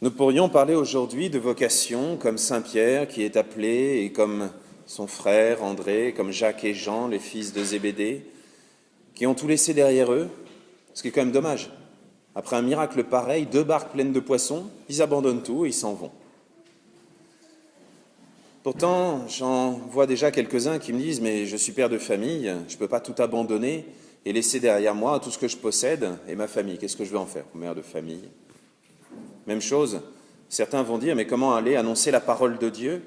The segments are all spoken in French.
Nous pourrions parler aujourd'hui de vocation comme Saint Pierre qui est appelé et comme son frère André, comme Jacques et Jean, les fils de Zébédée, qui ont tout laissé derrière eux, ce qui est quand même dommage. Après un miracle pareil, 2 barques pleines de poissons, ils abandonnent tout et ils s'en vont. Pourtant, j'en vois déjà quelques-uns qui me disent « mais je suis père de famille, je ne peux pas tout abandonner et laisser derrière moi tout ce que je possède et ma famille. Qu'est-ce que je vais en faire, mère de famille ?» Même chose, certains vont dire « mais comment aller annoncer la parole de Dieu ?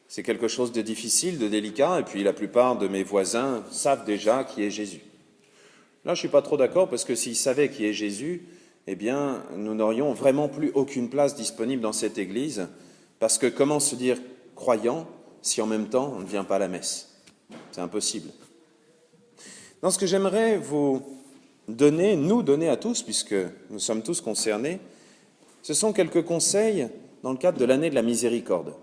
C'est quelque chose de difficile, de délicat, et puis la plupart de mes voisins savent déjà qui est Jésus. » Là, je ne suis pas trop d'accord, parce que s'ils savaient qui est Jésus, eh bien, nous n'aurions vraiment plus aucune place disponible dans cette Église, parce que comment se dire croyant si en même temps on ne vient pas à la messe? C'est impossible. Dans ce que j'aimerais vous donner, nous donner à tous, puisque nous sommes tous concernés, ce sont quelques conseils dans le cadre de l'année de la miséricorde.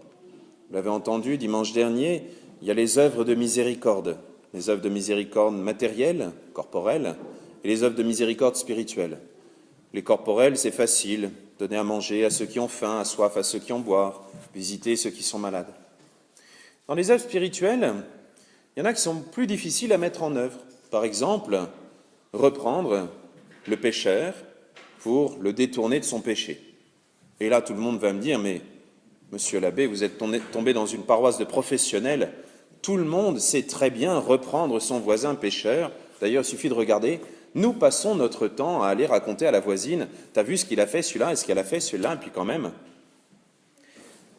Vous l'avez entendu, dimanche dernier, il y a les œuvres de miséricorde, les œuvres de miséricorde matérielles, corporelles, et les œuvres de miséricorde spirituelles. Les corporelles, c'est facile, donner à manger à ceux qui ont faim, à soif à ceux qui ont boire, visiter ceux qui sont malades. Dans les œuvres spirituelles, il y en a qui sont plus difficiles à mettre en œuvre. Par exemple, reprendre le pécheur pour le détourner de son péché. Et là, tout le monde va me dire, mais monsieur l'abbé, vous êtes tombé dans une paroisse de professionnels, tout le monde sait très bien reprendre son voisin pécheur. D'ailleurs, il suffit de regarder, nous passons notre temps à aller raconter à la voisine, t'as vu ce qu'il a fait celui-là et ce qu'elle a fait celui-là, et puis quand même.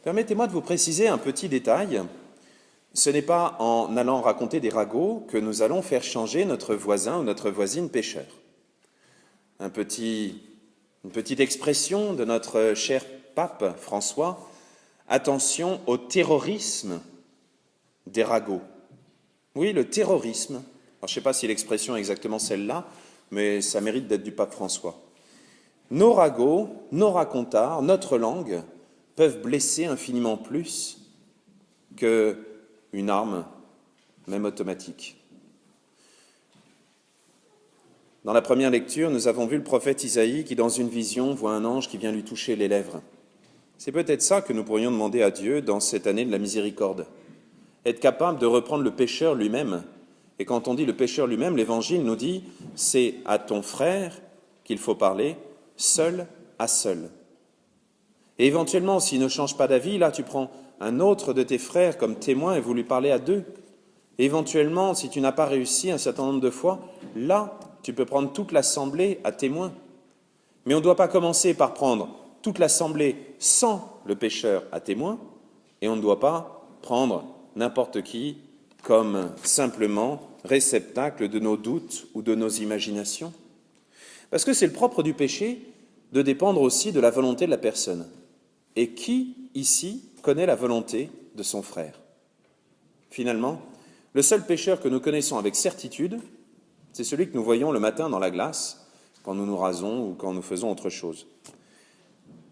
Permettez-moi de vous préciser un petit détail. Ce n'est pas en allant raconter des ragots que nous allons faire changer notre voisin ou notre voisine pécheur. Une petite expression de notre cher pape François, attention au terrorisme des ragots. Oui, le terrorisme. Alors, je ne sais pas si l'expression est exactement celle-là, mais ça mérite d'être du pape François. Nos ragots, nos racontards, notre langue peuvent blesser infiniment plus qu'une arme, même automatique. Dans la première lecture, nous avons vu le prophète Isaïe qui, dans une vision, voit un ange qui vient lui toucher les lèvres. C'est peut-être ça que nous pourrions demander à Dieu dans cette année de la miséricorde. Être capable de reprendre le pécheur lui-même. Et quand on dit le pécheur lui-même, l'Évangile nous dit « c'est à ton frère qu'il faut parler, seul à seul ». Et éventuellement, s'il ne change pas d'avis, là tu prends un autre de tes frères comme témoin et vous lui parlez à 2. Et éventuellement, si tu n'as pas réussi un certain nombre de fois, là tu peux prendre toute l'assemblée à témoin. Mais on ne doit pas commencer par prendre toute l'assemblée sans le pécheur à témoin, et on ne doit pas prendre n'importe qui comme simplement réceptacle de nos doutes ou de nos imaginations. Parce que c'est le propre du péché de dépendre aussi de la volonté de la personne. Et qui, ici, connaît la volonté de son frère? Finalement, le seul pécheur que nous connaissons avec certitude, c'est celui que nous voyons le matin dans la glace, quand nous nous rasons ou quand nous faisons autre chose.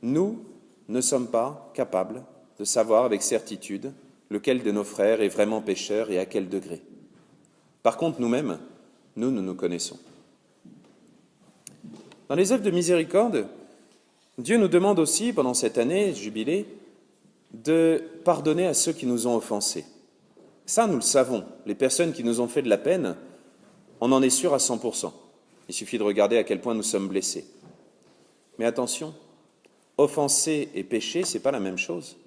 Nous ne sommes pas capables de savoir avec certitude lequel de nos frères est vraiment pécheur et à quel degré. Par contre, nous-mêmes, nous nous connaissons. Dans les œuvres de miséricorde, Dieu nous demande aussi, pendant cette année jubilée, de pardonner à ceux qui nous ont offensés. Ça, nous le savons. Les personnes qui nous ont fait de la peine, on en est sûr à 100%. Il suffit de regarder à quel point nous sommes blessés. Mais attention, offenser et pécher, ce n'est pas la même chose.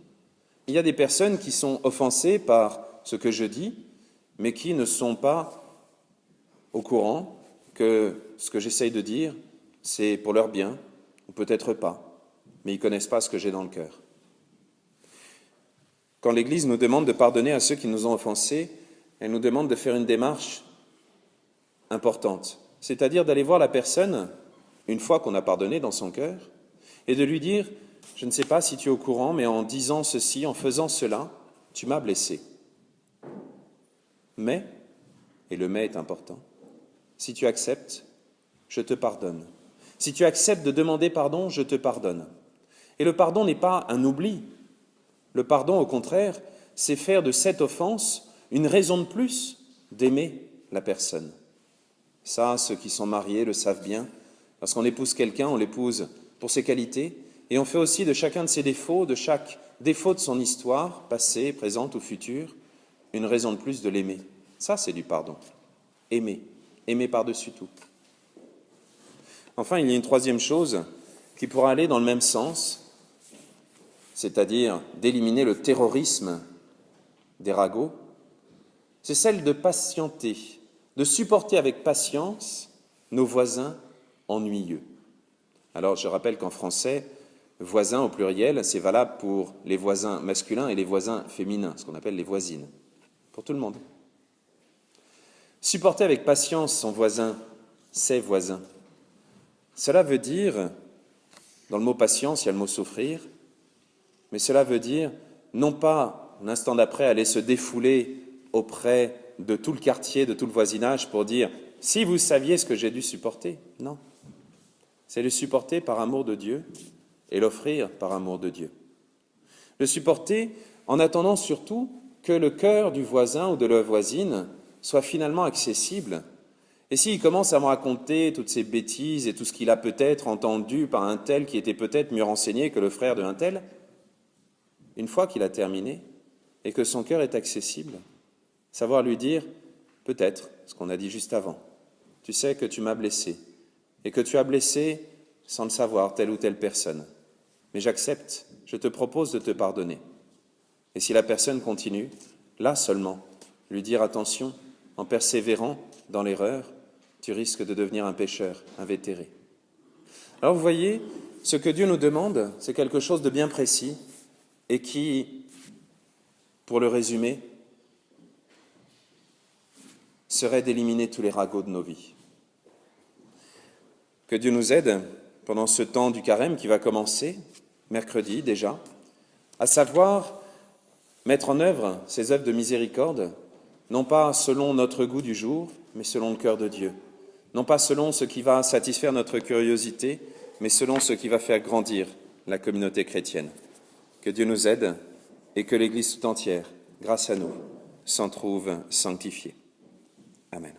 Il y a des personnes qui sont offensées par ce que je dis, mais qui ne sont pas au courant que ce que j'essaye de dire, c'est pour leur bien, ou peut-être pas, mais ils ne connaissent pas ce que j'ai dans le cœur. Quand l'Église nous demande de pardonner à ceux qui nous ont offensés, elle nous demande de faire une démarche importante, c'est-à-dire d'aller voir la personne, une fois qu'on a pardonné dans son cœur, et de lui dire « je ne sais pas si tu es au courant, mais en disant ceci, en faisant cela, tu m'as blessé. Mais, et le mais est important, si tu acceptes, je te pardonne. Si tu acceptes de demander pardon, je te pardonne. » Et le pardon n'est pas un oubli. Le pardon, au contraire, c'est faire de cette offense une raison de plus d'aimer la personne. Ça, ceux qui sont mariés le savent bien. Lorsqu'on épouse quelqu'un, on l'épouse pour ses qualités, Et on fait aussi de chacun de ses défauts, de chaque défaut de son histoire, passée, présente ou future, une raison de plus de l'aimer. Ça, c'est du pardon. Aimer. Aimer par-dessus tout. Enfin, il y a une troisième chose qui pourra aller dans le même sens, c'est-à-dire d'éliminer le terrorisme des ragots, c'est celle de patienter, de supporter avec patience nos voisins ennuyeux. Alors, je rappelle qu'en français, voisins au pluriel, c'est valable pour les voisins masculins et les voisins féminins, ce qu'on appelle les voisines, pour tout le monde. Supporter avec patience son voisin, ses voisins, cela veut dire, dans le mot patience, il y a le mot souffrir, mais cela veut dire non pas l'instant d'après aller se défouler auprès de tout le quartier, de tout le voisinage pour dire « si vous saviez ce que j'ai dû supporter », non. C'est le supporter par amour de Dieu et l'offrir par amour de Dieu. Le supporter en attendant surtout que le cœur du voisin ou de la voisine soit finalement accessible. Et s'il commence à me raconter toutes ces bêtises et tout ce qu'il a peut-être entendu par un tel qui était peut-être mieux renseigné que le frère de un tel, une fois qu'il a terminé et que son cœur est accessible, savoir lui dire peut-être ce qu'on a dit juste avant. Tu sais que tu m'as blessé et que tu as blessé sans le savoir telle ou telle personne. Mais j'accepte, je te propose de te pardonner. Et si la personne continue, là seulement, lui dire attention, en persévérant dans l'erreur, tu risques de devenir un pécheur, invétéré. Alors vous voyez, ce que Dieu nous demande, c'est quelque chose de bien précis et qui, pour le résumer, serait d'éliminer tous les ragots de nos vies. Que Dieu nous aide pendant ce temps du carême qui va commencer, mercredi déjà, à savoir mettre en œuvre ces œuvres de miséricorde, non pas selon notre goût du jour, mais selon le cœur de Dieu. Non pas selon ce qui va satisfaire notre curiosité, mais selon ce qui va faire grandir la communauté chrétienne. Que Dieu nous aide et que l'Église tout entière, grâce à nous, s'en trouve sanctifiée. Amen.